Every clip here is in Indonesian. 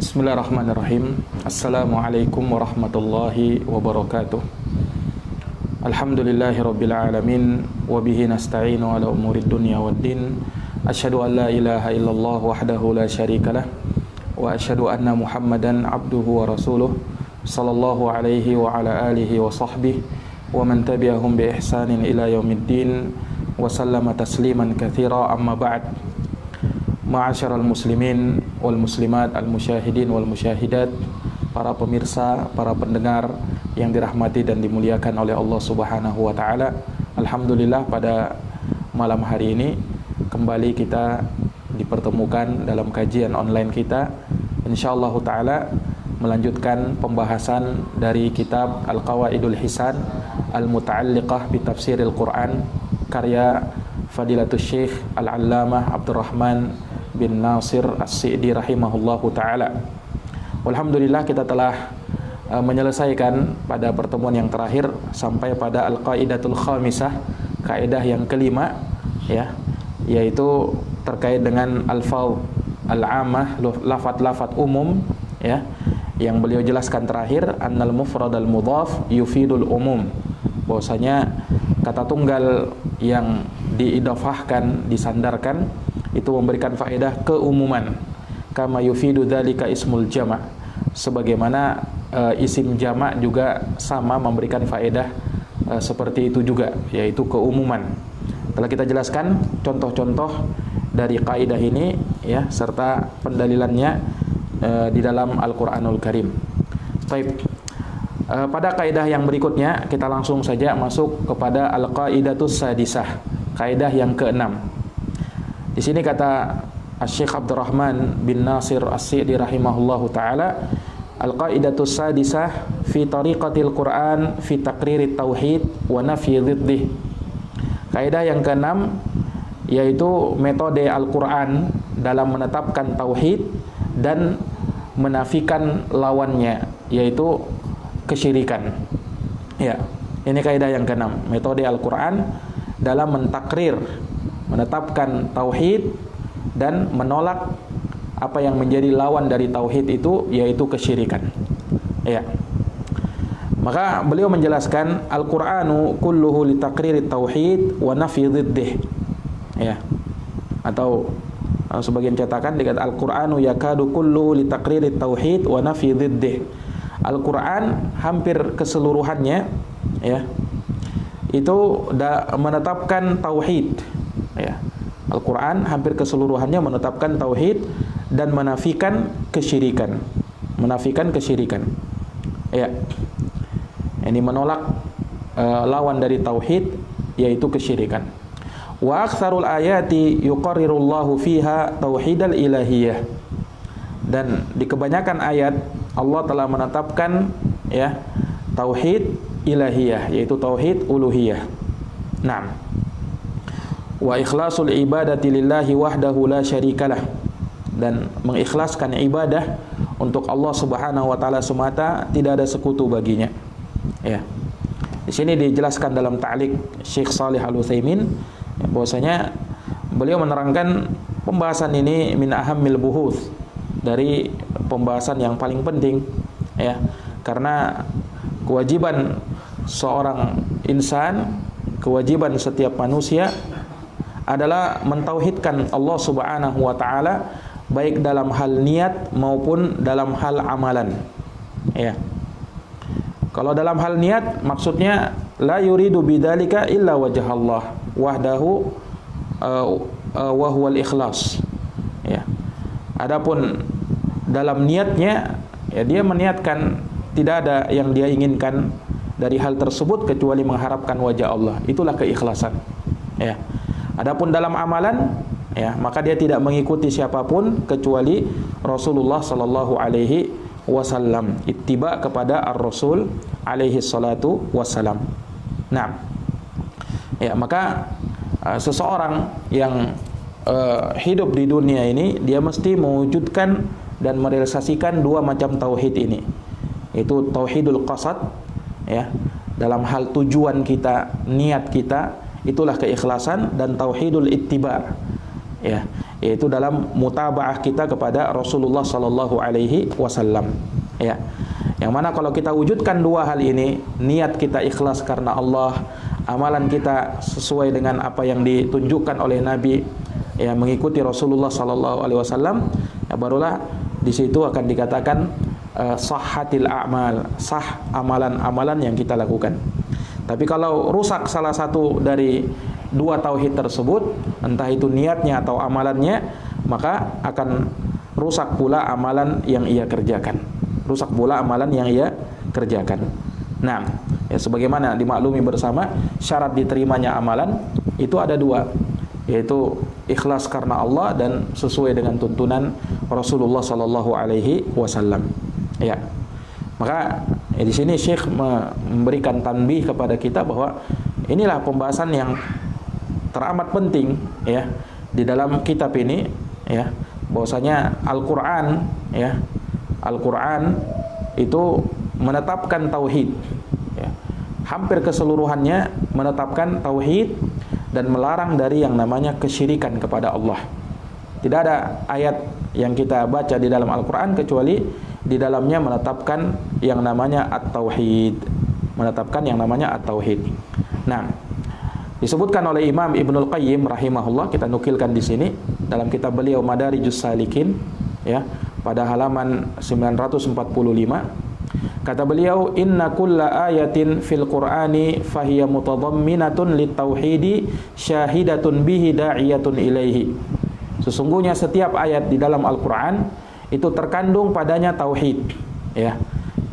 Bismillahirrahmanirrahim. Assalamualaikum warahmatullahi wabarakatuh. Alhamdulillahirabbil alamin wa bihi nasta'inu ala umurid dunya waddin. Asyhadu an la ilaha illallah wahdahu la syarikalah wa asyhadu anna Muhammadan abduhu wa rasuluh sallallahu alaihi wa ala alihi wa sahbihi wa man tabi'ahum bi ihsanin ila yaumiddin wa sallama tasliman katsira, amma ba'd. Ma'asyiral muslimin wal muslimat, al musyahidin wal musyahidat, para pemirsa, para pendengar yang dirahmati dan dimuliakan oleh Allah Subhanahu wa taala. Alhamdulillah, pada malam hari ini kembali kita dipertemukan dalam kajian online kita, insyaallah taala melanjutkan pembahasan dari kitab Al-Qawaidul Hisan Al-Muta'alliqah bi Tafsiril Quran, karya Fadilatul Syekh Al-Allamah Abdurrahman bin Nasir As-Sa'di rahimahullahu ta'ala. Alhamdulillah, kita telah menyelesaikan pada pertemuan yang terakhir sampai pada Al-Qaidatul Khamisah, kaidah yang kelima, ya, yaitu terkait dengan al-fadh al-ammah, lafaz-lafaz umum, ya, yang beliau jelaskan terakhir, annal mufradal mudhaf yufidul umum, bahwasanya kata tunggal yang diidhafahkan, disandarkan, itu memberikan faedah keumuman, kama yufidu dzalika ismul jama', sebagaimana isim jama' juga sama memberikan faedah seperti itu juga, yaitu keumuman. Telah kita jelaskan contoh-contoh dari kaidah ini, ya, serta pendalilannya di dalam Al-Qur'anul Karim. Baik. Pada kaidah yang berikutnya kita langsung saja masuk kepada Al-Qaidatus Sadisah, kaidah yang keenam. Di sini kata Syekh Abdurrahman bin Nasir As-Sa'di rahimahullahu taala, Al-Qaidatus Sadisah fi tariqatil Quran fi taqririt tauhid wa nafyi dhiddih. Kaidah yang keenam yaitu metode Al-Qur'an dalam menetapkan tauhid dan menafikan lawannya, yaitu kesyirikan. Ya, ini kaidah yang keenam, metode Al-Qur'an dalam mentakrir, menetapkan tauhid dan menolak apa yang menjadi lawan dari tauhid itu, yaitu kesyirikan. Ya. Maka beliau menjelaskan Al-Qur'anu kulluhu li taqririt tauhid wa nafyi dhiddih. Ya. Atau sebagian cetakan dikatakan Al-Qur'anu yakadu kulluhu li taqririt tauhid wa nafyi dhiddih. Al-Qur'an hampir keseluruhannya, ya, itu menetapkan tauhid. Ya. Al-Quran hampir keseluruhannya menetapkan tauhid dan menafikan kesyirikan. Menafikan kesyirikan. Ya. Ini menolak lawan dari tauhid, yaitu kesyirikan. Wa aktsarul ayati yuqarrirullahu fiha tauhidal ilahiyah. Dan di kebanyakan ayat Allah telah menetapkan, ya, tauhid ilahiyah, yaitu tauhid uluhiyah. Naam. Wa ikhlasul ibadati lillahi wahdahu la syarikalah, dan mengikhlaskan ibadah untuk Allah Subhanahu wa taala semata, tidak ada sekutu baginya. Ya. Di sini dijelaskan dalam ta'liq Syekh Shalih Al-Utsaimin, bahwasanya beliau menerangkan pembahasan ini min ahammil buhuth, dari pembahasan yang paling penting, ya, karena kewajiban seorang insan, kewajiban setiap manusia adalah mentauhidkan Allah Subhanahu wa taala, baik dalam hal niat maupun dalam hal amalan. Ya. Kalau dalam hal niat maksudnya la yuridu bidzalika illa wajh Allah wahdahu wa huwal ikhlas. Ya. Adapun dalam niatnya, ya, dia meniatkan tidak ada yang dia inginkan dari hal tersebut kecuali mengharapkan wajah Allah. Itulah keikhlasan. Ya. Adapun dalam amalan, ya, maka dia tidak mengikuti siapapun kecuali Rasulullah sallallahu alaihi wasallam, ittiba kepada ar-Rasul alaihi salatu wassalam. Nah, ya, maka seseorang yang hidup di dunia ini, dia mesti mewujudkan dan merealisasikan dua macam tauhid ini, yaitu tauhidul qasad, ya, dalam hal tujuan kita, niat kita, itulah keikhlasan, dan tauhidul ittiba, ya, yaitu dalam mutabaah kita kepada Rasulullah sallallahu alaihi wasallam. Ya. Yang mana kalau kita wujudkan dua hal ini, niat kita ikhlas karena Allah, amalan kita sesuai dengan apa yang ditunjukkan oleh Nabi, ya, mengikuti Rasulullah sallallahu alaihi wasallam, ya, barulah di situ akan dikatakan sahhatil a'mal, sah amalan-amalan yang kita lakukan. Tapi kalau rusak salah satu dari dua tauhid tersebut, entah itu niatnya atau amalannya, maka akan rusak pula amalan yang ia kerjakan. Rusak pula amalan yang ia kerjakan. Nah, ya, sebagaimana dimaklumi bersama, syarat diterimanya amalan itu ada dua, yaitu ikhlas karena Allah dan sesuai dengan tuntunan Rasulullah sallallahu alaihi wasallam. Ya. Maka di sini Syekh memberikan tanbih kepada kita bahwa inilah pembahasan yang teramat penting, ya, di dalam kitab ini, ya, bahwasanya Al-Qur'an, ya, Al-Qur'an itu menetapkan tauhid, ya. Hampir keseluruhannya menetapkan tauhid dan melarang dari yang namanya kesyirikan kepada Allah. Tidak ada ayat yang kita baca di dalam Al-Qur'an kecuali di dalamnya menetapkan yang namanya at-tauhid, menetapkan yang namanya at-tauhid. Nah, disebutkan oleh Imam Ibnul Qayyim rahimahullah, kita nukilkan di sini dalam kitab beliau Madarijus Salikin, ya, pada halaman 945. Kata beliau, inna kulla ayatin fil Qur'ani fahiya mutadamminatun litauhidi syahidatun bihi da'iyatun ilaihi. Sesungguhnya setiap ayat di dalam Al-Qur'an itu terkandung padanya tauhid, ya,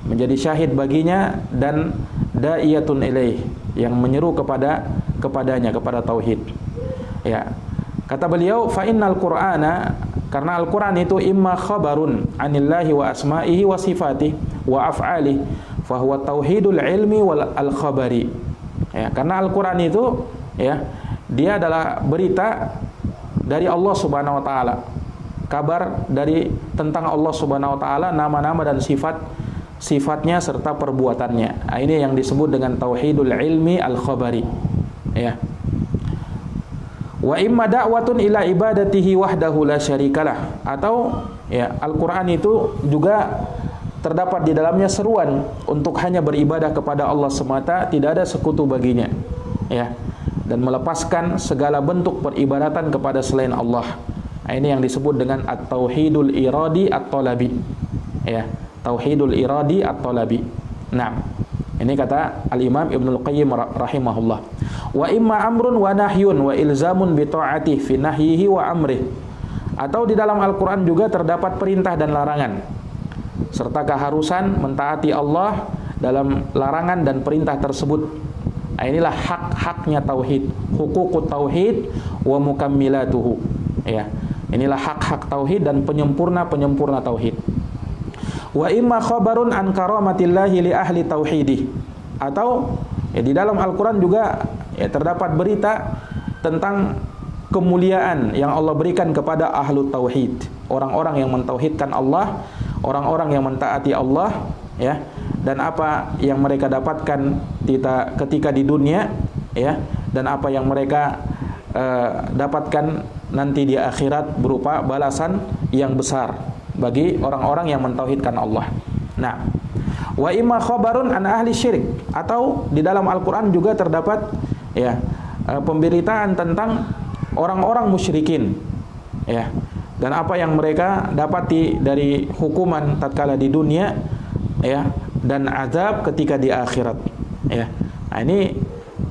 menjadi syahid baginya dan da'iyatun ilaihi, yang menyeru kepadanya, kepada tauhid. Ya. Kata beliau, fa innal Qur'ana, karena Al-Qur'an itu imma khabarun anillahi wa asma'ihi wa sifatihi wa af'alihi, fa huwa tauhidul ilmi wal al-khabari. Ya, karena Al-Qur'an itu, ya, dia adalah berita dari Allah Subhanahu wa taala. Kabar dari tentang Allah Subhanahu wa taala, nama-nama dan sifatnya serta perbuatannya. Nah, ini yang disebut dengan tauhidul ilmi al-khabari. Ya. Wa imma da'watun ila ibadatihi wahdahu la syarikalah, atau, ya, Al-Qur'an itu juga terdapat di dalamnya seruan untuk hanya beribadah kepada Allah semata, tidak ada sekutu baginya, ya, dan melepaskan segala bentuk peribadatan kepada selain Allah. Nah, ini yang disebut dengan at-tauhidul iradi at-talabi, ya, tauhidul iradi at-talabi. Nah, ini kata Al-Imam Ibnul Qayyim rahimahullah. Wa imma amrun wa nahyun wa ilzamun bi ta'atihi fi nahyihi wa amrih. Atau di dalam Al-Qur'an juga terdapat perintah dan larangan, serta keharusan mentaati Allah dalam larangan dan perintah tersebut. Nah, inilah hak-haknya tauhid, hukukut tauhid wa mukammilatuhu. Ya, inilah hak-hak tauhid dan penyempurna tauhid. Wa imma khabarun an karamatillahi li ahli tauhidi. Atau, ya, di dalam Al-Qur'an juga, ya, terdapat berita tentang kemuliaan yang Allah berikan kepada ahlu tauhid, orang-orang yang mentauhidkan Allah, orang-orang yang mentaati Allah, ya, dan apa yang mereka dapatkan ketika di dunia, ya, dan apa yang mereka dapatkan nanti di akhirat berupa balasan yang besar bagi orang-orang yang mentauhidkan Allah. Nah, wa imma khabarun an ahli syirik, atau di dalam Al-Qur'an juga terdapat, ya, pemberitaan tentang orang-orang musyrikin, ya, dan apa yang mereka dapati dari hukuman tatkala di dunia, ya, dan azab ketika di akhirat, ya. Nah, ini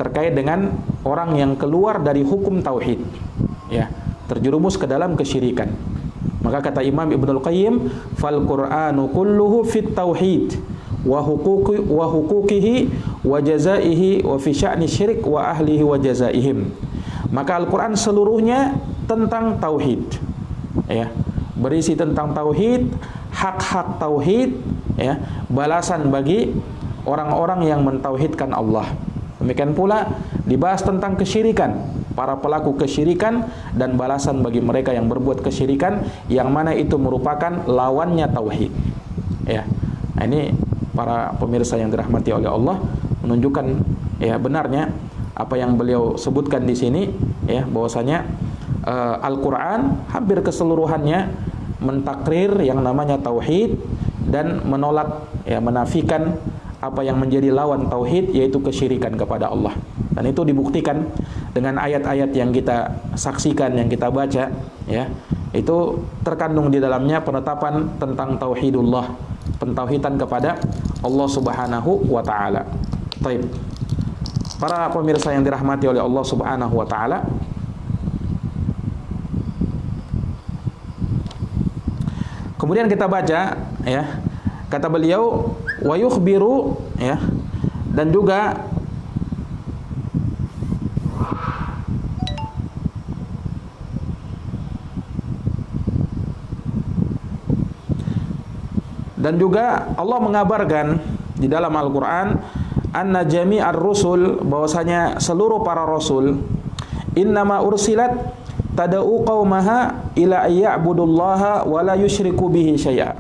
terkait dengan orang yang keluar dari hukum tauhid, ya, terjerumus ke dalam kesyirikan. Maka kata Imam Ibnul Qayyim, fal Qur'anu kulluhu fit tauhid wa huquqihi wa jazaihi wa fi sya'ni syirik wa ahlihi wa jazaihim. Maka Al-Qur'an seluruhnya tentang tauhid, ya, berisi tentang tauhid, hak-hak tauhid, ya, balasan bagi orang-orang yang mentauhidkan Allah. Demikian pula dibahas tentang kesyirikan, para pelaku kesyirikan, dan balasan bagi mereka yang berbuat kesyirikan, yang mana itu merupakan lawannya tauhid. Ya. Nah, ini para pemirsa yang dirahmati oleh Allah, menunjukkan, ya, benarnya apa yang beliau sebutkan di sini, ya, bahwasanya Al-Quran hampir keseluruhannya mentakrir yang namanya tauhid dan menolak, ya, menafikan apa yang menjadi lawan tauhid, yaitu kesyirikan kepada Allah. Dan itu dibuktikan dengan ayat-ayat yang kita saksikan, yang kita baca, ya. Itu terkandung di dalamnya penetapan tentang tauhidullah, pentauhidan kepada Allah Subhanahu wa taala. Baik. Para pemirsa yang dirahmati oleh Allah Subhanahu wa taala, kemudian kita baca, ya, kata beliau wa yukhbiru, ya, dan juga Allah mengabarkan di dalam Al-Qur'an anna jami'ar rusul, bahwasanya seluruh para rasul innama ursilat tad'u qaumaha ila ayya'budullaha wa la yusyriku bihi syai'a.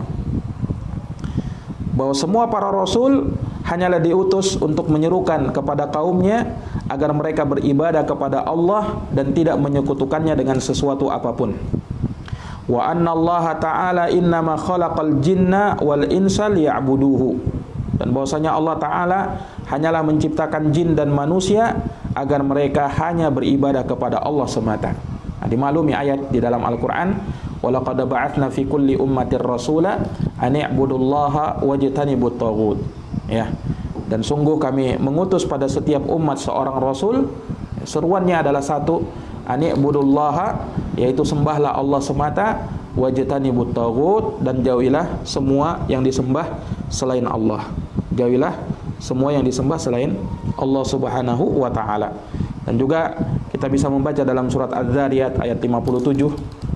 Bahwa semua para rasul hanyalah diutus untuk menyerukan kepada kaumnya agar mereka beribadah kepada Allah dan tidak menyekutukannya dengan sesuatu apapun. Wa anna Allah ta'ala innama khalaqal jinna wal insa liya'buduhu. Dan bahwasanya Allah Ta'ala hanyalah menciptakan jin dan manusia agar mereka hanya beribadah kepada Allah semata. Nah, dimaklumi ayat di dalam Al-Quran, walaqad ba'atsna fi kulli ummatir rasula an i'budullaha wajtanibut taghut. Ya. Dan sungguh kami mengutus pada setiap umat seorang rasul, seruannya adalah satu, an i'budullaha, yaitu sembahlah Allah semata, wajtanibut taghut, dan jauhilah semua yang disembah selain Allah. Jauhilah semua yang disembah selain Allah Subhanahu wa taala. Dan juga kita bisa membaca dalam surat Az-Zariyat ayat 57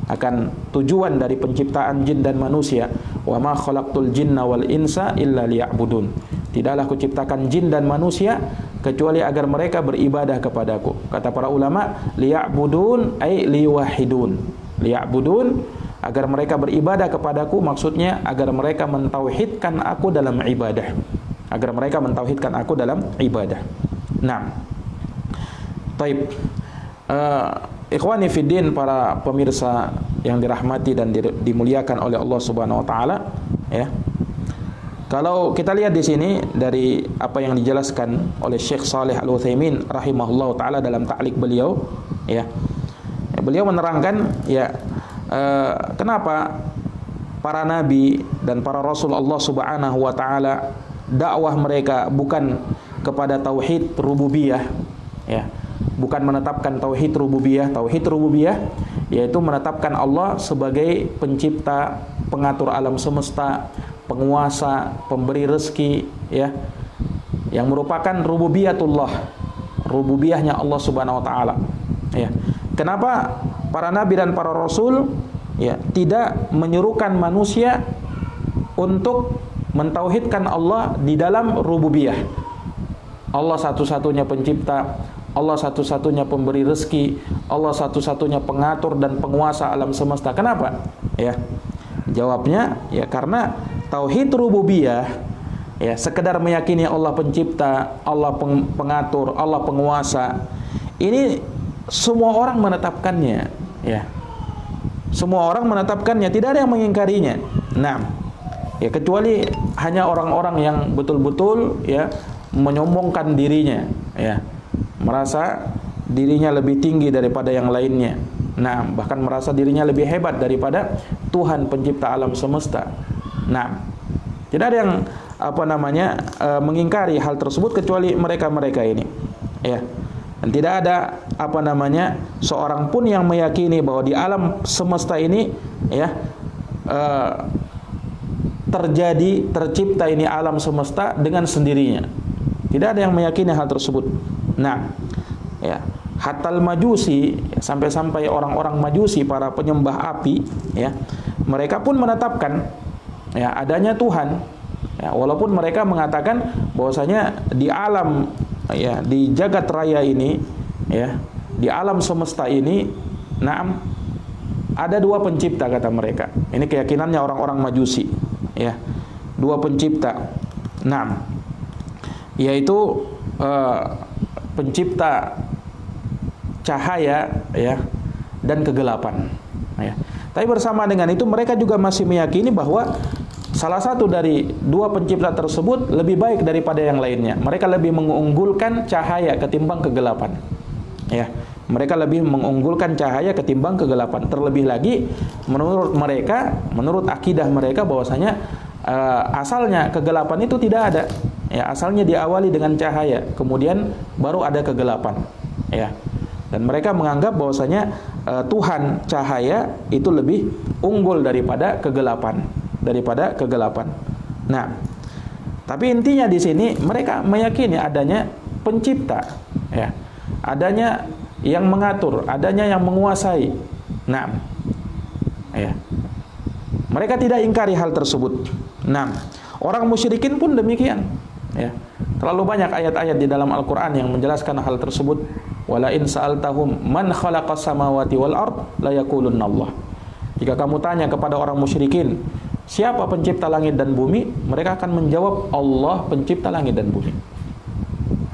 akan tujuan dari penciptaan jin dan manusia. Wa ma khalaqtul jinna wal insa illa liya'budun. Tidaklah kuciptakan jin dan manusia kecuali agar mereka beribadah kepadaku. Kata para ulama, liya'budun ay liwahidun. Liya'budun, agar mereka beribadah kepadaku, maksudnya agar mereka mentauhidkan aku dalam ibadah. Agar mereka mentauhidkan aku dalam ibadah. Nah, taib. Ikhwani fiddin, para pemirsa yang dirahmati dan dimuliakan oleh Allah Subhanahu wa taala, ya. Kalau kita lihat di sini dari apa yang dijelaskan oleh Syekh Shalih Al-Utsaimin rahimahullah taala dalam ta'liq beliau, ya. Beliau menerangkan, ya, kenapa para nabi dan para rasul Allah Subhanahu wa taala dakwah mereka bukan kepada tauhid rububiyah, ya. Bukan menetapkan tauhid rububiyah. Tauhid rububiyah yaitu menetapkan Allah sebagai pencipta, pengatur alam semesta, penguasa, pemberi rezeki, ya. Yang merupakan rububiyatullah, rububiyahnya Allah Subhanahu wa taala, ya. Kenapa para nabi dan para rasul, ya, tidak menyerukan manusia untuk mentauhidkan Allah di dalam rububiyah? Allah satu-satunya pencipta, Allah satu-satunya pemberi rezeki, Allah satu-satunya pengatur dan penguasa alam semesta. Kenapa? Ya. Jawabnya, ya, karena tauhid rububiyah, ya, sekedar meyakini Allah pencipta, Allah pengatur, Allah penguasa. Ini semua orang menetapkannya, ya. Semua orang menetapkannya, tidak ada yang mengingkarinya. Nah, ya, kecuali hanya orang-orang yang betul-betul, ya, menyombongkan dirinya, ya, merasa dirinya lebih tinggi daripada yang lainnya. Nah, bahkan merasa dirinya lebih hebat daripada Tuhan pencipta alam semesta. Nah, tidak ada yang mengingkari hal tersebut kecuali mereka-mereka ini, ya. Dan tidak ada seorang pun yang meyakini bahwa di alam semesta ini, ya, tercipta ini alam semesta dengan sendirinya. Tidak ada yang meyakini hal tersebut. Nah, ya, hatal majusi, ya, sampai-sampai orang-orang majusi, para penyembah api, ya, mereka pun menetapkan, ya, adanya Tuhan, ya, walaupun mereka mengatakan bahwasanya di alam, ya, di jagat raya ini, ya, di alam semesta ini, naam, ada dua pencipta, kata mereka. Ini keyakinannya orang-orang majusi, ya, dua pencipta. Naam, yaitu pencipta cahaya, ya, dan kegelapan. Ya. Tapi bersama dengan itu mereka juga masih meyakini bahwa salah satu dari dua pencipta tersebut lebih baik daripada yang lainnya. Mereka lebih mengunggulkan cahaya ketimbang kegelapan. Ya, mereka lebih mengunggulkan cahaya ketimbang kegelapan. Terlebih lagi menurut mereka, menurut akidah mereka bahwasanya asalnya kegelapan itu tidak ada. Ya, asalnya diawali dengan cahaya, kemudian baru ada kegelapan. Ya. Dan mereka menganggap bahwasanya Tuhan cahaya itu lebih unggul daripada kegelapan. Nah, tapi intinya di sini mereka meyakini adanya pencipta, ya, adanya yang mengatur, adanya yang menguasai. Nah, ya, mereka tidak ingkari hal tersebut. Nah, orang musyrikin pun demikian. Ya, terlalu banyak ayat-ayat di dalam Al-Quran yang menjelaskan hal tersebut. Wala in sa'altahum man khalaqas samawati wal ard la yaqulunna Allah. Jika kamu tanya kepada orang musyrikin, siapa pencipta langit dan bumi? Mereka akan menjawab, Allah pencipta langit dan bumi.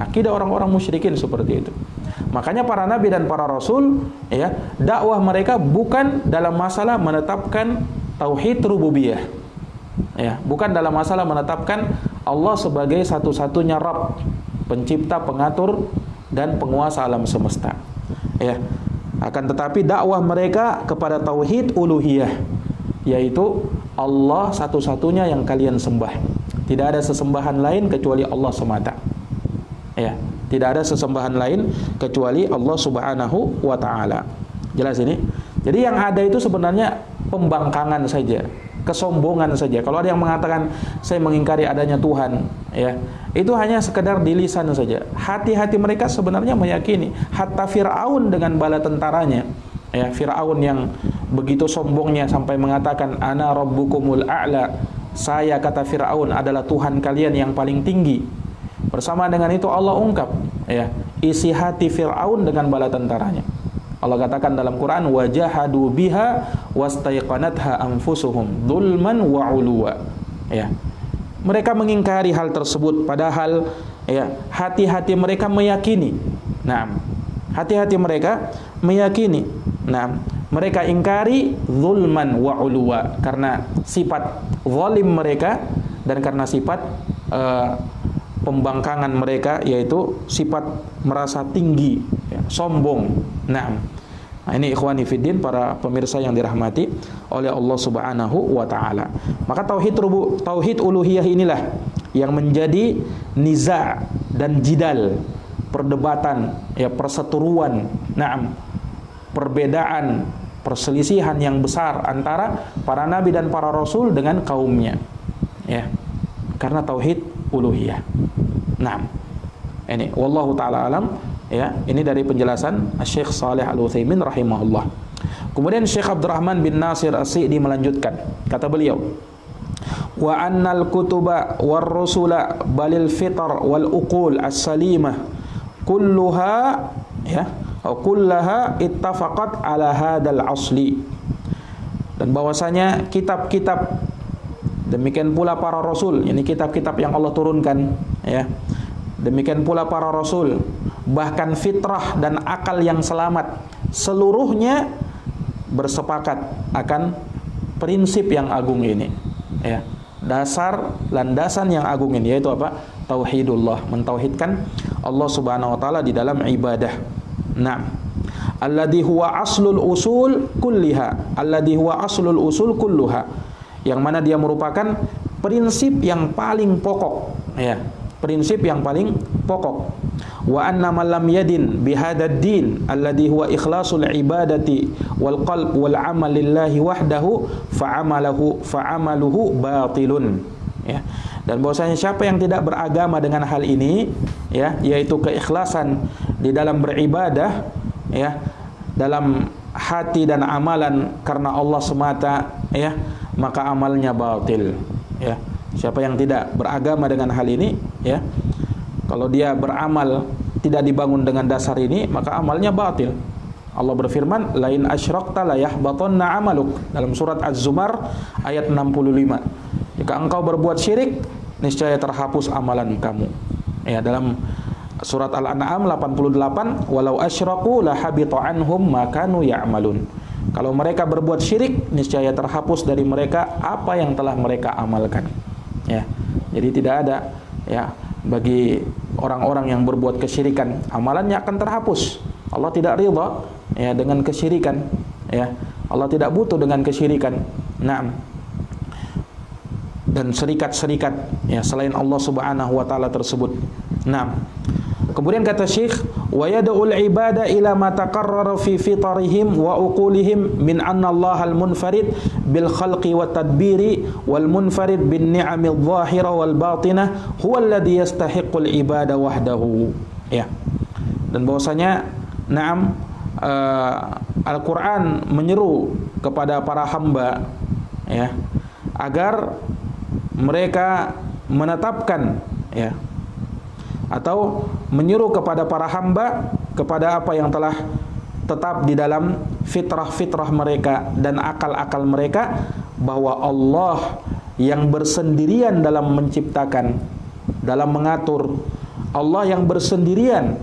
Akidah orang-orang musyrikin seperti itu. Makanya para nabi dan para rasul, ya, dakwah mereka bukan dalam masalah menetapkan tauhid rububiyah. Ya, bukan dalam masalah menetapkan Allah sebagai satu-satunya Rabb, pencipta, pengatur dan penguasa alam semesta. Ya. Akan tetapi dakwah mereka kepada tauhid uluhiyah, yaitu Allah satu-satunya yang kalian sembah. Tidak ada sesembahan lain kecuali Allah semata. Ya, tidak ada sesembahan lain kecuali Allah Subhanahu wa taala. Jelas ini? Jadi yang ada itu sebenarnya pembangkangan saja, kesombongan saja. Kalau ada yang mengatakan saya mengingkari adanya Tuhan, ya, itu hanya sekedar di lisan saja. Hati-hati mereka sebenarnya meyakini. Hatta Fir'aun dengan bala tentaranya, ya, Fir'aun yang begitu sombongnya sampai mengatakan ana rabbukumul a'la, saya, kata Fir'aun, adalah Tuhan kalian yang paling tinggi. Bersama dengan itu Allah ungkap, ya, isi hati Fir'aun dengan bala tentaranya. Allah katakan dalam Quran, wajahadu biha wastaiqanatha anfusuhum dzulman wa 'uluwa. Ya. Mereka mengingkari hal tersebut padahal, ya, hati-hati mereka meyakini. Nah, hati-hati mereka meyakini. Nah, mereka ingkari dzulman wa 'uluwa karena sifat zalim mereka dan karena sifat pembangkangan mereka, yaitu sifat merasa tinggi, ya, sombong. Nah, ini ikhwani fiddin, para pemirsa yang dirahmati oleh Allah Subhanahu wa taala. Maka tauhid uluhiyah inilah yang menjadi niza dan jidal, perdebatan, ya, perseteruan, na'am, perbedaan, perselisihan yang besar antara para nabi dan para rasul dengan kaumnya. Ya. Karena tauhid uluhiyah. Nah, ini wallahu taala alam, ya, ini dari penjelasan Syekh Shalih Al-Utsaimin rahimahullah. Kemudian Syekh Abdurrahman bin Nasir As-Sa'di melanjutkan, kata beliau, wa annal kutuba war rusula balil fitar wal uqul as-salimah kulluha, ya, atau kullaha ittafaqat ala hadzal asli. Dan bahwasanya kitab-kitab, demikian pula para rasul, ini kitab-kitab yang Allah turunkan, ya. Demikian pula para rasul, bahkan fitrah dan akal yang selamat, seluruhnya bersepakat akan prinsip yang agung ini, ya. Dasar landasan yang agung ini, yaitu apa? Tauhidullah, mentauhidkan Allah Subhanahu wa taala di dalam ibadah. Nah, alladhi huwa aslul usul kulliha, alladhi huwa aslul usul kulluha, yang mana dia merupakan prinsip yang paling pokok, ya, prinsip yang paling pokok. Wa anna man lam yadin bihadzal din alladhi huwa ikhlasul ibadati wal qalb wal amal lillahi wahdahu fa'amaluhu batilun, ya. Dan bahwasanya siapa yang tidak beragama dengan hal ini, ya, yaitu keikhlasan di dalam beribadah, ya, dalam hati dan amalan karena Allah semata, ya, maka amalnya batil, ya. Siapa yang tidak beragama dengan hal ini, ya, kalau dia beramal tidak dibangun dengan dasar ini, maka amalnya batil. Allah berfirman, lain asyrakta la yahbatanna amaluk, dalam surat Az-Zumar ayat 65. Jika engkau berbuat syirik, niscaya terhapus amalan kamu. Ya, dalam Surat Al-An'am 88, walau asyraku la habita anhum ma kanu ya'malun. Kalau mereka berbuat syirik, niscaya terhapus dari mereka apa yang telah mereka amalkan. Ya. Jadi tidak ada ya bagi orang-orang yang berbuat kesyirikan, amalannya akan terhapus. Allah tidak ridha ya dengan kesyirikan, ya. Allah tidak butuh dengan kesyirikan. Naam. Dan serikat-serikat ya selain Allah Subhanahu wa taala tersebut. Naam. Kemudian kata Syekh, wa yad'ul ibada ila ma taqarrara fi fitarihim wa uqulihim min anna Allah al-munfarid bil khalqi wat tadbiri wal munfarid bin ni'amil zahira wal batinah huwa alladhi yastahiqqul ibada wahdahu. Ya. Dan bahwasanya na'am Al-Qur'an menyeru kepada para hamba ya agar mereka menetapkan ya atau menyuruh kepada para hamba kepada apa yang telah tetap di dalam fitrah-fitrah mereka dan akal-akal mereka, bahwa Allah yang bersendirian dalam menciptakan, dalam mengatur, Allah yang bersendirian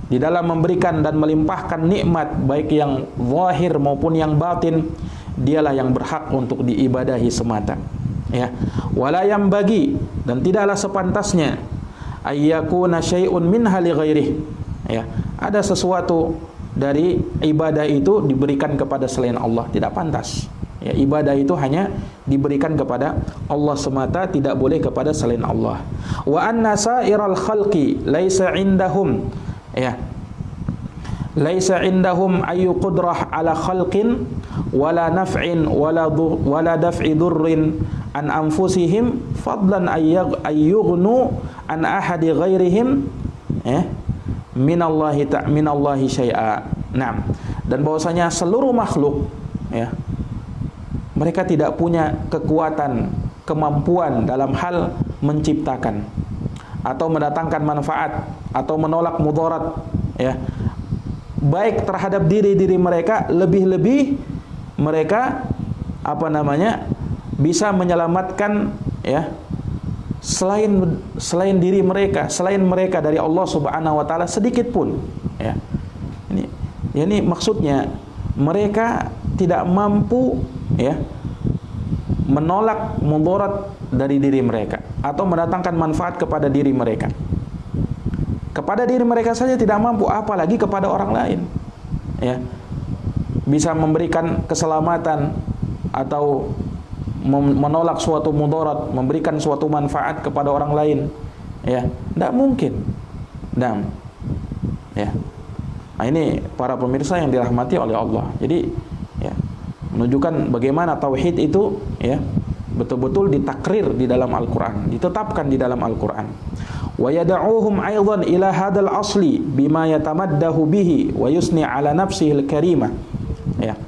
di dalam memberikan dan melimpahkan nikmat baik yang zahir maupun yang batin, dialah yang berhak untuk diibadahi semata. Ya, wala yang bagi, dan tidaklah sepantasnya ayyakuna syai'un minha li ghairihi. Ya, ada sesuatu dari ibadah itu diberikan kepada selain Allah, tidak pantas. Ya, ibadah itu hanya diberikan kepada Allah semata, tidak boleh kepada selain Allah. Wa anna sa'iral khalqi laisa indahum ya laisa indahum ayu qudrah ala khalqin wala naf'in wala daf'i durrin an anfusihim fadlan ayyughnu an ahadi ghairihim minallahi syai'a. Naam. Dan bahwasanya seluruh makhluk ya mereka tidak punya kekuatan, kemampuan dalam hal menciptakan atau mendatangkan manfaat atau menolak mudarat ya baik terhadap diri-diri mereka, lebih-lebih mereka bisa menyelamatkan ya selain diri mereka, selain mereka dari Allah Subhanahu wa taala sedikit pun ya. Ini maksudnya mereka tidak mampu ya menolak mudarat dari diri mereka atau mendatangkan manfaat kepada diri mereka. Kepada diri mereka saja tidak mampu, apalagi kepada orang lain. Ya. Bisa memberikan keselamatan atau menolak suatu mudarat, memberikan suatu manfaat kepada orang lain. Ya, tidak mungkin. Dan ya. Nah, ini para pemirsa yang dirahmati oleh Allah. Jadi ya, menunjukkan bagaimana tauhid itu ya betul-betul ditakrir di dalam Al-Qur'an, ditetapkan di dalam Al-Qur'an. Wa yad'uhum aidan ila hadzal asli bima yatamaddahu bihi wa yusni ala nafsihi al-karimah. Ya.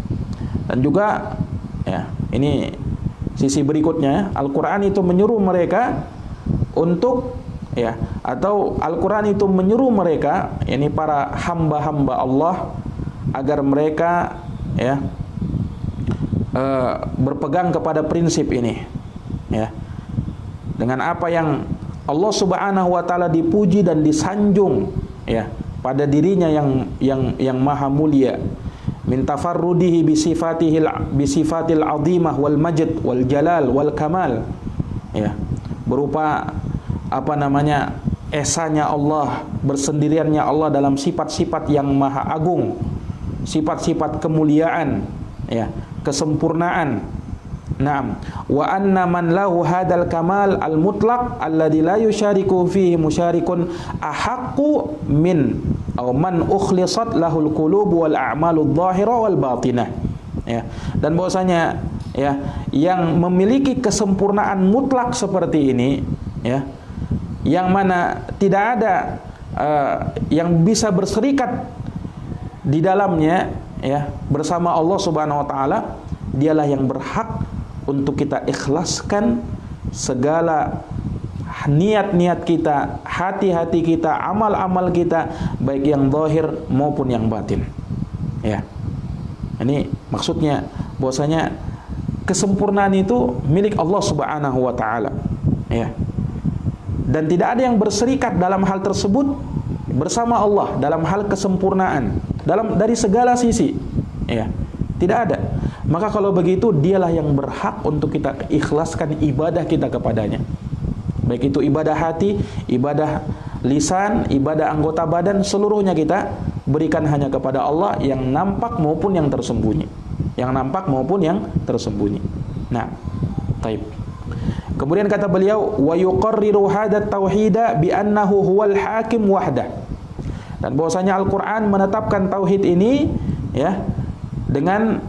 Dan juga ya, ini sisi berikutnya, Al-Qur'an itu menyuruh mereka untuk ya, atau Al-Qur'an itu menyuruh mereka, yakni para hamba-hamba Allah, agar mereka ya berpegang kepada prinsip ini ya, dengan apa yang Allah Subhanahu wa taala dipuji dan disanjung ya pada dirinya yang maha mulia, min tafarrudihi bi sifatil azimah wal majd wal jalal wal kamal ya, berupa esanya Allah, bersendiriannya Allah dalam sifat-sifat yang maha agung, sifat-sifat kemuliaan ya, kesempurnaan. Naam, wa anna man lahu hadal kamal al mutlaq alladhi la yusyariku fihi musyarikun ahaqqu min aw man ukhlisat lahul qulub wal a'maludz zahira wal batinah. Ya, dan bahwasanya ya yang memiliki kesempurnaan mutlak seperti ini ya, yang mana tidak ada yang bisa berserikat di dalamnya ya bersama Allah Subhanahu wa taala, dialah yang berhak untuk kita ikhlaskan segala niat-niat kita, hati-hati kita, amal-amal kita, baik yang zahir maupun yang batin. Ya. Ini maksudnya bahwasanya kesempurnaan itu milik Allah Subhanahu wa taala. Ya. Dan tidak ada yang berserikat dalam hal tersebut bersama Allah dalam hal kesempurnaan, dari segala sisi, ya, tidak ada. Maka kalau begitu dialah yang berhak untuk kita ikhlaskan ibadah kita kepadanya. Baik itu ibadah hati, ibadah lisan, ibadah anggota badan, seluruhnya kita berikan hanya kepada Allah yang nampak maupun yang tersembunyi. Yang nampak maupun yang tersembunyi. Nah, taib. Kemudian kata beliau, wa yuqarriru hadat tauhida bi annahu huwal hakim wahdah. Dan bahwasanya Al-Qur'an menetapkan tauhid ini, ya, dengan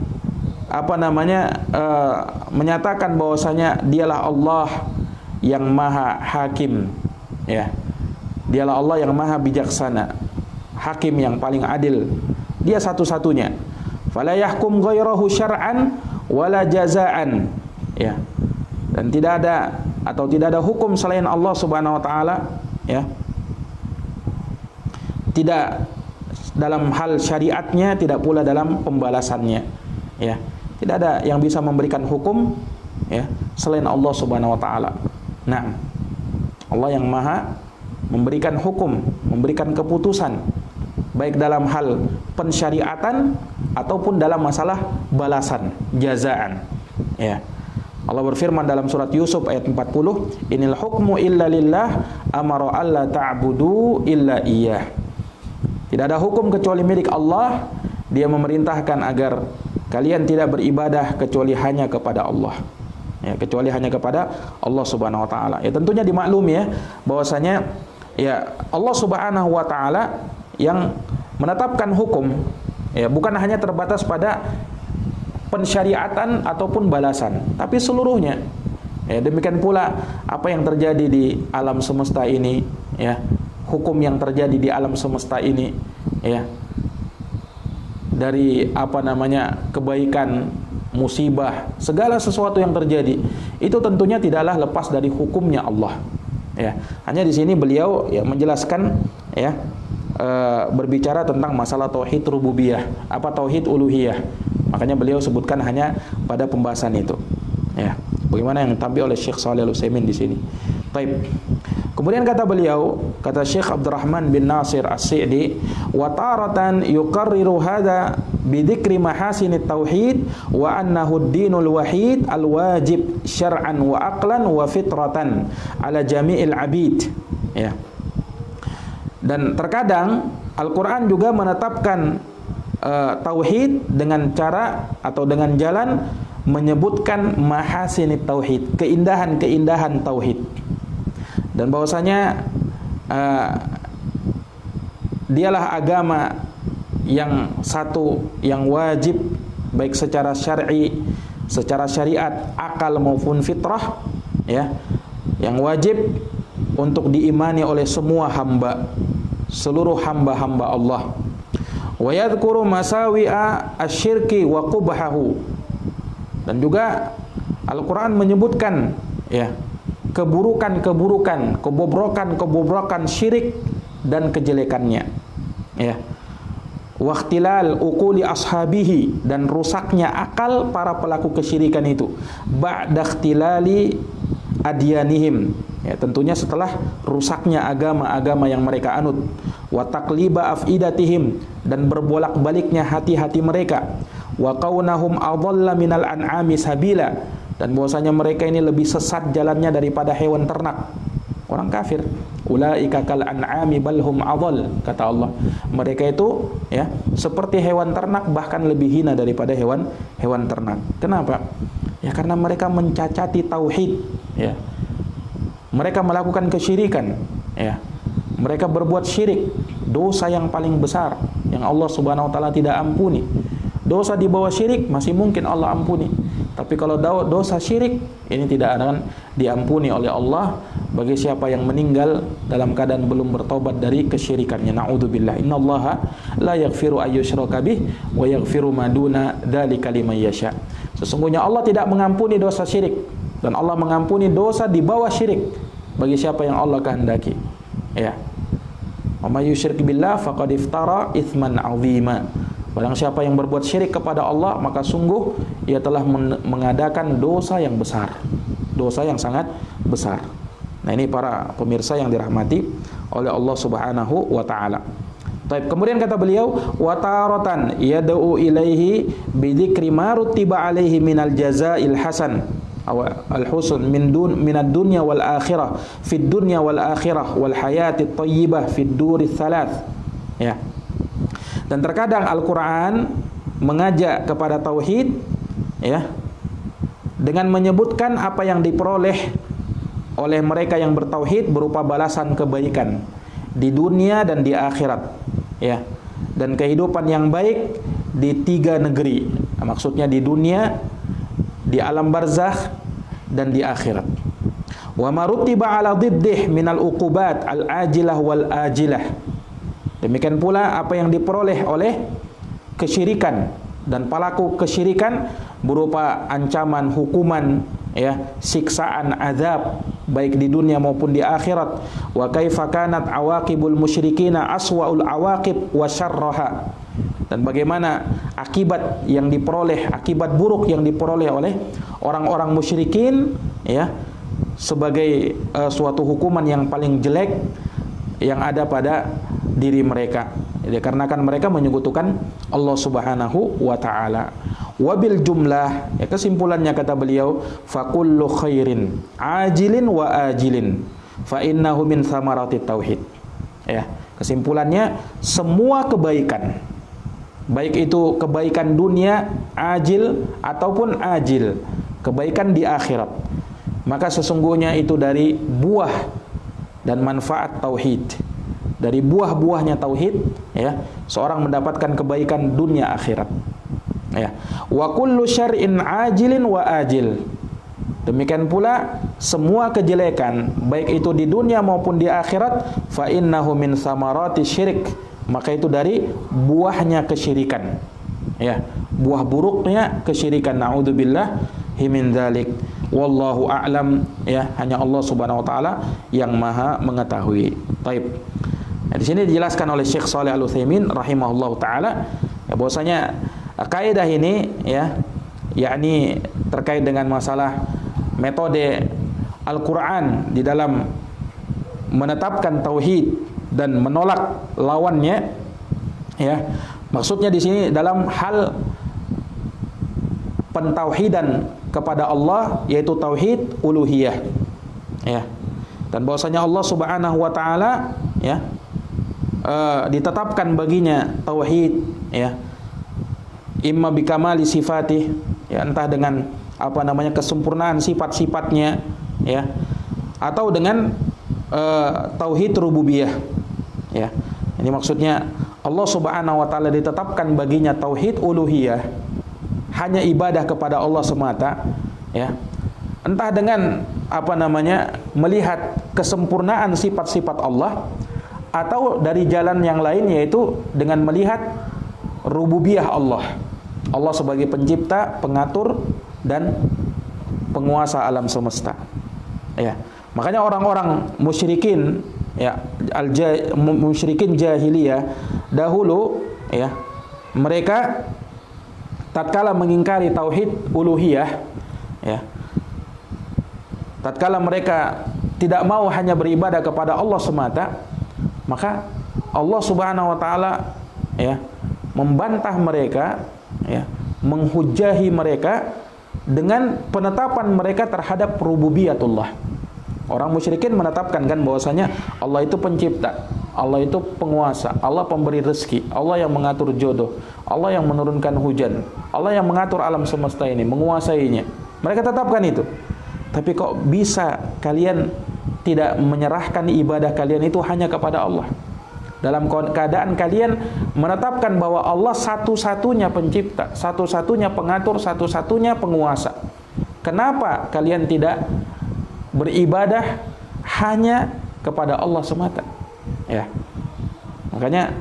menyatakan bahwasanya dialah Allah yang maha hakim, ya. Dialah Allah yang maha bijaksana, hakim yang paling adil. Dia satu-satunya. Fala yahkum ghairahu syar'an wala jazaan, ya. Dan tidak ada hukum selain Allah Subhanahu wa taala, ya. Tidak dalam hal syariatnya, tidak pula dalam pembalasannya, ya. Tidak ada yang bisa memberikan hukum, ya, selain Allah Subhanahu wa taala. Nah, Allah yang maha memberikan hukum, memberikan keputusan, baik dalam hal pensyariatan ataupun dalam masalah balasan, jazaan, ya. Allah berfirman dalam surat Yusuf ayat 40, "Inil hukmu illa lillah, amara alla ta'budu illa iyyah." Tidak ada hukum kecuali milik Allah. Dia memerintahkan agar kalian tidak beribadah kecuali hanya kepada Allah. Ya, kecuali hanya kepada Allah Subhanahu wa taala. Ya, tentunya dimaklumi, ya, bahwasanya, ya, Allah Subhanahu wa taala yang menetapkan hukum, ya, bukan hanya terbatas pada pensyariatan ataupun balasan, tapi seluruhnya. Ya, demikian pula apa yang terjadi di alam semesta ini, ya, hukum yang terjadi di alam semesta ini, ya, dari kebaikan, musibah, segala sesuatu yang terjadi itu tentunya tidaklah lepas dari hukumnya Allah. Ya, hanya di sini beliau, ya, menjelaskan, ya, berbicara tentang masalah tauhid rububiyah, tauhid uluhiyah. Makanya beliau sebutkan hanya pada pembahasan itu. Ya, bagaimana yang tampil oleh Syekh Shalih Al-Utsaimin di sini. Baik. Kemudian kata beliau, kata Syekh Abdurrahman bin Nasir As-Sa'di, wa taratan yuqarriru hadza bi dzikri mahasinit tauhid wa annahu ad-dinul wahid al-wajib syar'an wa aqlan wa fitratan ala jami'il 'abid. Ya. Dan terkadang Al-Qur'an juga menetapkan tauhid dengan cara atau dengan jalan menyebutkan mahasinit tauhid, keindahan-keindahan tauhid. Dan bahwasanya dialah agama yang satu, yang wajib baik secara syar'i, secara syariat, akal maupun fitrah, ya, yang wajib untuk diimani oleh semua hamba, seluruh hamba-hamba Allah. Wa yadhkuru masawi'a asyirki wa qubhahu. Dan juga Al-Qur'an menyebutkan, ya, keburukan-keburukan, kebobrokan syirik dan kejelekannya, ya. Wa ikhtilal uquli ashabihi, dan rusaknya akal para pelaku kesyirikan itu, ba'da ikhtilali adyanihim, ya, tentunya setelah rusaknya agama-agama yang mereka anut. Wa taqliba afidatihim, dan berbolak-baliknya hati-hati mereka. Wa qaunahum adalla minal an'ami sabila, dan bahwasanya mereka ini lebih sesat jalannya daripada hewan ternak, orang kafir. Ulaika kal an'ami bal hum adall, kata Allah. Mereka itu, ya, seperti hewan ternak, bahkan lebih hina daripada hewan ternak. Kenapa? Ya, karena mereka mencacati tauhid, ya. Mereka melakukan kesyirikan, ya. Mereka berbuat syirik, dosa yang paling besar yang Allah Subhanahu wa taala tidak ampuni. Dosa di bawah syirik masih mungkin Allah ampuni, tapi kalau dosa syirik ini tidak akan diampuni oleh Allah bagi siapa yang meninggal dalam keadaan belum bertobat dari kesyirikannya. Na'udzubillah. Innallaha la yaghfiru ayyushraka bih wa yaghfiru ma duna dzalika liman yasha. Sesungguhnya Allah tidak mengampuni dosa syirik, dan Allah mengampuni dosa di bawah syirik bagi siapa yang Allah kehendaki. Ya. Wa may yusyrik billah faqad iftara itsman 'azima. Barang siapa yang berbuat syirik kepada Allah, maka sungguh ia telah mengadakan dosa yang besar, dosa yang sangat besar. Nah, ini para pemirsa yang dirahmati oleh Allah Subhanahu wa taala. Baik, kemudian kata beliau, wa taratan yad'u ilaihi bi dzikri ma rutiba alaihi minal jazaa'il hasan aw al-husn minad dunya wal akhirah fid dunya wal akhirah wal hayati thayyibah fid duri tsalath. Ya. Dan terkadang Al-Qur'an mengajak kepada tauhid, ya, dengan menyebutkan apa yang diperoleh oleh mereka yang bertauhid berupa balasan kebaikan di dunia dan di akhirat, ya, dan kehidupan yang baik di 3 negeri. Maksudnya di dunia, di alam barzakh, dan di akhirat. Wa marutiba ala diddih minal uqubat al-ajilah wal ajilah. Demikian pula apa yang diperoleh oleh kesyirikan dan pelaku kesyirikan berupa ancaman hukuman, ya, siksaan azab baik di dunia maupun di akhirat. Wa kaifa kanat awaqibul musyrikina aswaul awaqib wa syarraha. Dan bagaimana akibat yang diperoleh, akibat buruk yang diperoleh oleh orang-orang musyrikin, ya, sebagai suatu hukuman yang paling jelek yang ada pada diri mereka. Jadi karenakan mereka menyekutukan Allah Subhanahu wa taala. Wabil jumlah, ya, kesimpulannya kata beliau, fakullu khairin ajilin wa ajilin fa innahu min thamaratit tauhid. Ya, kesimpulannya semua kebaikan, baik itu kebaikan dunia ajil ataupun ajil, kebaikan di akhirat, maka sesungguhnya itu dari buah dan manfaat tauhid. Dari buah-buahnya tauhid, ya, seorang mendapatkan kebaikan dunia akhirat. Ya. Wa kullu syar'in ajilin wa ajil. Demikian pula semua kejelekan baik itu di dunia maupun di akhirat, fa innahu min thamarati syirik, maka itu dari buahnya kesyirikan. Ya, buah buruknya kesyirikan. Naudzubillah min dzalik. Wallahu a'lam, ya, hanya Allah Subhanahu wa taala yang Maha mengetahui. Baik. Nah, di sini dijelaskan oleh Syekh Shalih Al-Utsaimin rahimahullahu taala, ya, bahwasanya kaidah ini, ya, yakni terkait dengan masalah metode Al-Qur'an di dalam menetapkan tauhid dan menolak lawannya, ya. Maksudnya di sini dalam hal pentauhidan kepada Allah, yaitu tauhid uluhiyah, ya. Dan bahwasanya Allah Subhanahu wa taala, ya, ditetapkan baginya tauhid, ya, imma bikamali sifatih, ya, entah dengan apa namanya kesempurnaan sifat-sifatnya, ya, atau dengan tauhid rububiyah, ya. Ini maksudnya Allah Subhanahu wa taala ditetapkan baginya tauhid uluhiyah, hanya ibadah kepada Allah semata, ya, entah dengan apa namanya melihat kesempurnaan sifat-sifat Allah, atau dari jalan yang lain, yaitu dengan melihat rububiyah Allah. Allah sebagai pencipta, pengatur, dan penguasa alam semesta. Ya, makanya orang-orang musyrikin, ya, musyrikin jahiliyah dahulu, ya, mereka tatkala mengingkari tauhid uluhiyah, ya, tatkala mereka tidak mau hanya beribadah kepada Allah semata, maka Allah Subhanahu wa taala, ya, membantah mereka, ya, menghujahi mereka dengan penetapan mereka terhadap rububiyatullah. Orang musyrikin menetapkan kan bahwasanya Allah itu pencipta, Allah itu penguasa, Allah pemberi rezeki, Allah yang mengatur jodoh, Allah yang menurunkan hujan, Allah yang mengatur alam semesta ini, menguasainya. Mereka tetapkan itu. Tapi kok bisa kalian tidak menyerahkan ibadah kalian itu hanya kepada Allah? Dalam keadaan kalian menetapkan bahwa Allah satu-satunya pencipta, satu-satunya pengatur, satu-satunya penguasa. Kenapa kalian tidak beribadah hanya kepada Allah semata? Ya. Makanya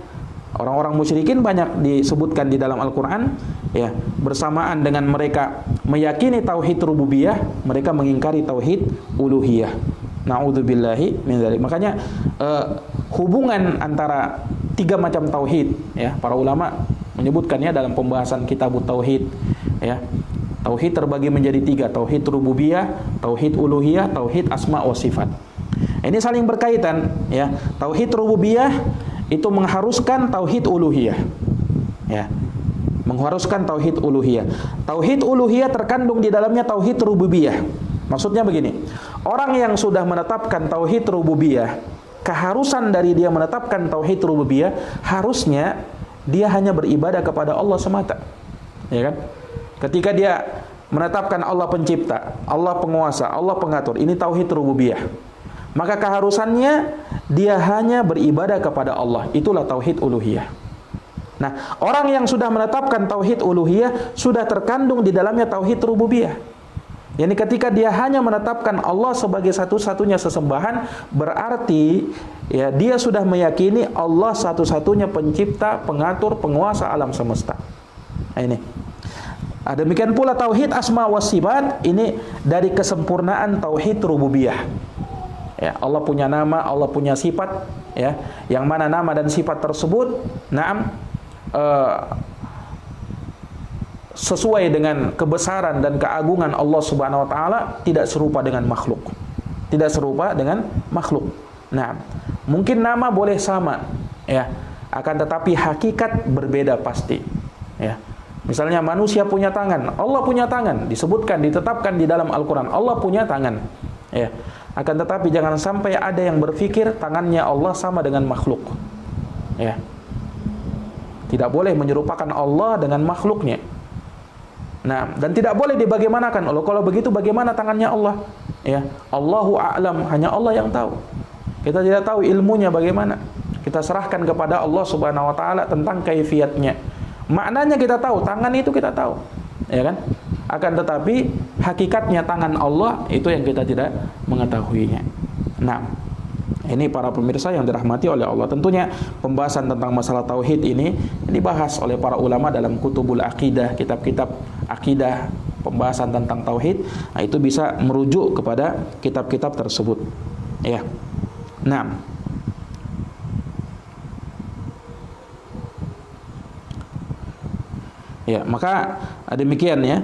orang-orang musyrikin banyak disebutkan di dalam Al-Qur'an, ya, bersamaan dengan mereka meyakini tauhid rububiyah, mereka mengingkari tauhid uluhiyah. Na'udzubillahi min dzalik. Makanya hubungan antara 3 macam tauhid, ya, para ulama menyebutkannya dalam pembahasan kitab tauhid, ya. Tauhid terbagi menjadi 3, tauhid rububiyah, tauhid uluhiyah, tauhid asma wa sifat. Ini saling berkaitan, ya. Tauhid rububiyah itu mengharuskan tauhid uluhiyah. Ya. Mengharuskan tauhid uluhiyah. Tauhid uluhiyah terkandung di dalamnya tauhid rububiyah. Maksudnya begini, orang yang sudah menetapkan tauhid rububiyah, keharusan dari dia menetapkan tauhid rububiyah, harusnya dia hanya beribadah kepada Allah semata. Ya kan? Ketika dia menetapkan Allah pencipta, Allah penguasa, Allah pengatur, ini tauhid rububiyah. Maka keharusannya dia hanya beribadah kepada Allah. Itulah tauhid uluhiyah. Nah, orang yang sudah menetapkan tauhid uluhiyah sudah terkandung di dalamnya tauhid rububiyah. Yani ketika dia hanya menetapkan Allah sebagai satu-satunya sesembahan, berarti ya dia sudah meyakini Allah satu-satunya pencipta, pengatur, penguasa alam semesta. Nah, ini. Demikian pula tauhid asma wa sifat, ini dari kesempurnaan tauhid rububiyah. Ya, Allah punya nama, Allah punya sifat, ya, yang mana nama dan sifat tersebut, sesuai dengan kebesaran dan keagungan Allah Subhanahu wa taala, tidak serupa dengan makhluk. Tidak serupa dengan makhluk. Nah, mungkin nama boleh sama, ya, akan tetapi hakikat berbeda pasti, ya. Misalnya manusia punya tangan, Allah punya tangan, disebutkan, ditetapkan di dalam Al-Qur'an, Allah punya tangan, ya. Akan tetapi jangan sampai ada yang berpikir tangannya Allah sama dengan makhluk, ya. Tidak boleh menyerupakan Allah dengan makhluknya. Nah, dan tidak boleh dibagaimanakan. Kalau begitu bagaimana tangannya Allah? Ya, Allahu a'lam, hanya Allah yang tahu. Kita tidak tahu ilmunya bagaimana. Kita serahkan kepada Allah Subhanahu wa taala tentang kaifiatnya. Maknanya kita tahu, tangan itu kita tahu, ya kan? Akan tetapi hakikatnya tangan Allah itu yang kita tidak mengetahuinya. Nah, ini para pemirsa yang dirahmati oleh Allah. Tentunya pembahasan tentang masalah tauhid ini dibahas oleh para ulama dalam kutubul akidah, kitab-kitab akidah, pembahasan tentang tauhid. Nah, itu bisa merujuk kepada kitab-kitab tersebut. Ya. Nah, ya, maka demikian ya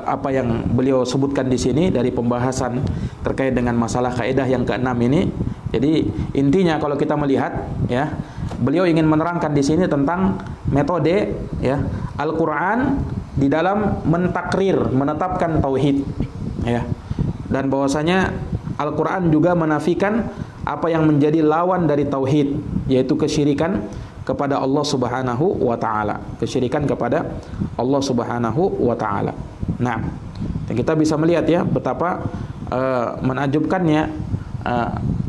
apa yang beliau sebutkan di sini dari pembahasan terkait dengan masalah kaidah yang keenam ini. Jadi intinya kalau kita melihat, ya, beliau ingin menerangkan di sini tentang metode, ya, Al-Qur'an di dalam mentakrir, menetapkan tauhid, ya. Dan bahwasanya Al-Qur'an juga menafikan apa yang menjadi lawan dari tauhid, yaitu kesyirikan kepada Allah Subhanahu wa taala. Kesyirikan kepada Allah Subhanahu wa taala. Nah, kita bisa melihat ya betapa menakjubkannya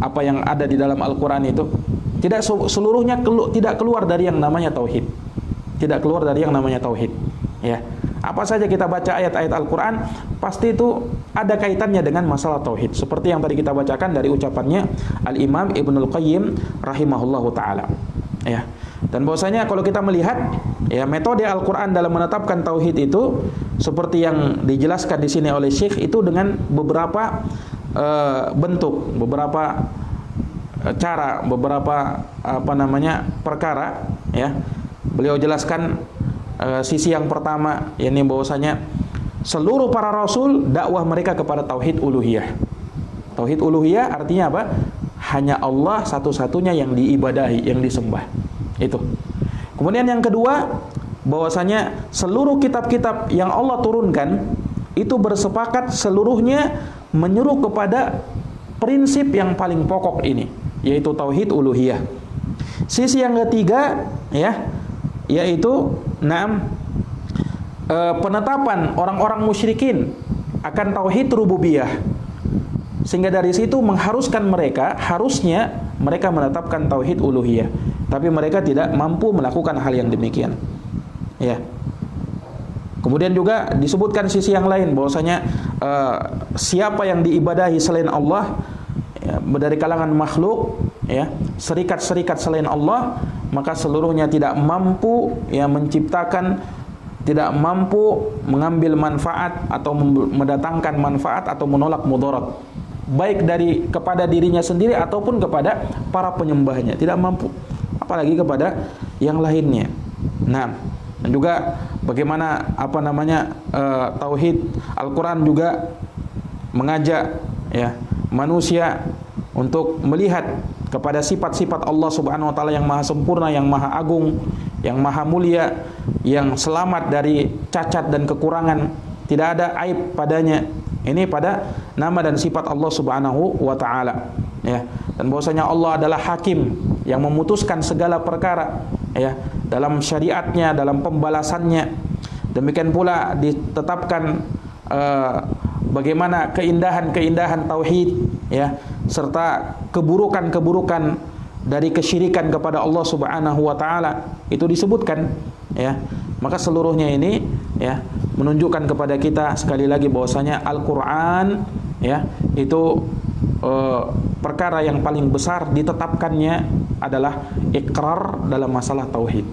apa yang ada di dalam Al-Qur'an itu. Tidak seluruhnya tidak keluar dari yang namanya tauhid. Tidak keluar dari yang namanya tauhid, ya. Apa saja kita baca ayat-ayat Al-Qur'an pasti itu ada kaitannya dengan masalah tauhid. Seperti yang tadi kita bacakan dari ucapannya Al-Imam Ibnul Qayyim rahimahullahu taala. Ya. Dan bahwasanya kalau kita melihat, ya, metode Al-Qur'an dalam menetapkan tauhid itu seperti yang dijelaskan di sini oleh Syekh itu dengan beberapa bentuk, beberapa cara, beberapa perkara, ya. Beliau jelaskan sisi yang pertama, yakni bahwasanya seluruh para rasul dakwah mereka kepada tauhid uluhiyah. Tauhid uluhiyah artinya apa? Hanya Allah satu-satunya yang diibadahi, yang disembah. Itu. Kemudian yang kedua, bahwasanya seluruh kitab-kitab yang Allah turunkan itu bersepakat seluruhnya menyeru kepada prinsip yang paling pokok ini, yaitu tauhid uluhiyah. Sisi yang ketiga, ya, yaitu penetapan orang-orang musyrikin akan tauhid rububiyah. Sehingga dari situ mengharuskan mereka, harusnya mereka menetapkan tauhid uluhiyah, tapi mereka tidak mampu melakukan hal yang demikian. Ya. Kemudian juga disebutkan sisi yang lain, bahwasanya siapa yang diibadahi selain Allah, ya, dari kalangan makhluk, ya, serikat-serikat selain Allah, maka seluruhnya tidak mampu, ya, menciptakan, tidak mampu mengambil manfaat atau mendatangkan manfaat atau menolak mudarat, baik kepada dirinya sendiri ataupun kepada para penyembahnya, tidak mampu, apalagi kepada yang lainnya. Nah, dan juga bagaimana tauhid Al-Qur'an juga mengajak, ya, manusia untuk melihat kepada sifat-sifat Allah Subhanahu wa taala yang maha sempurna, yang maha agung, yang maha mulia, yang selamat dari cacat dan kekurangan, tidak ada aib padanya. Ini pada nama dan sifat Allah Subhanahu wa taala, ya. Dan bahwasanya Allah adalah hakim yang memutuskan segala perkara, ya, dalam syariatnya, dalam pembalasannya. Demikian pula ditetapkan bagaimana keindahan-keindahan tauhid, ya, serta keburukan-keburukan dari kesyirikan kepada Allah Subhanahu wa taala itu disebutkan, ya. Maka seluruhnya ini, ya, menunjukkan kepada kita sekali lagi bahwasanya Al-Qur'an, ya, itu perkara yang paling besar ditetapkannya adalah ikrar dalam masalah tauhid.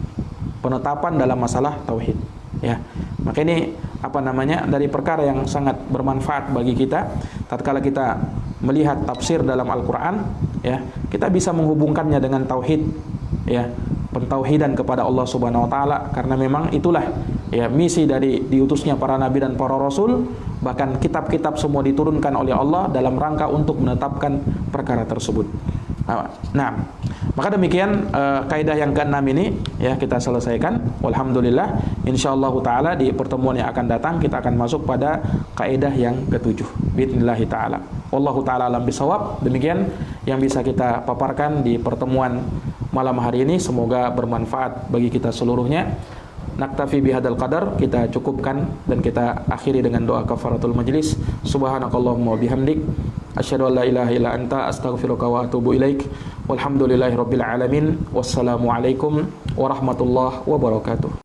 Penetapan dalam masalah tauhid, ya. Maka ini dari perkara yang sangat bermanfaat bagi kita tatkala kita melihat tafsir dalam Al-Qur'an, ya, kita bisa menghubungkannya dengan tauhid, ya, pentauhidan kepada Allah Subhanahu wa taala, karena memang itulah, ya, misi dari diutusnya para nabi dan para rasul, bahkan kitab-kitab semua diturunkan oleh Allah dalam rangka untuk menetapkan perkara tersebut. Nah, maka demikian kaidah yang ke-6 ini, ya, kita selesaikan. Alhamdulillah, insyaallah taala di pertemuan yang akan datang kita akan masuk pada kaidah yang ke-7 bismillah taala. Wallahu taala alam bisawab. Demikian yang bisa kita paparkan di pertemuan malam hari ini, semoga bermanfaat bagi kita seluruhnya. Naktafi bihadzal qadar, kita cukupkan dan kita akhiri dengan doa kafaratul majlis. Subhanakallahumma wa bihamdik, asyhadu an la ilaha illa anta, astaghfiruka wa atubu ilaik. Walhamdulillahirabbil alamin. Wassalamu alaikum warahmatullahi wabarakatuh.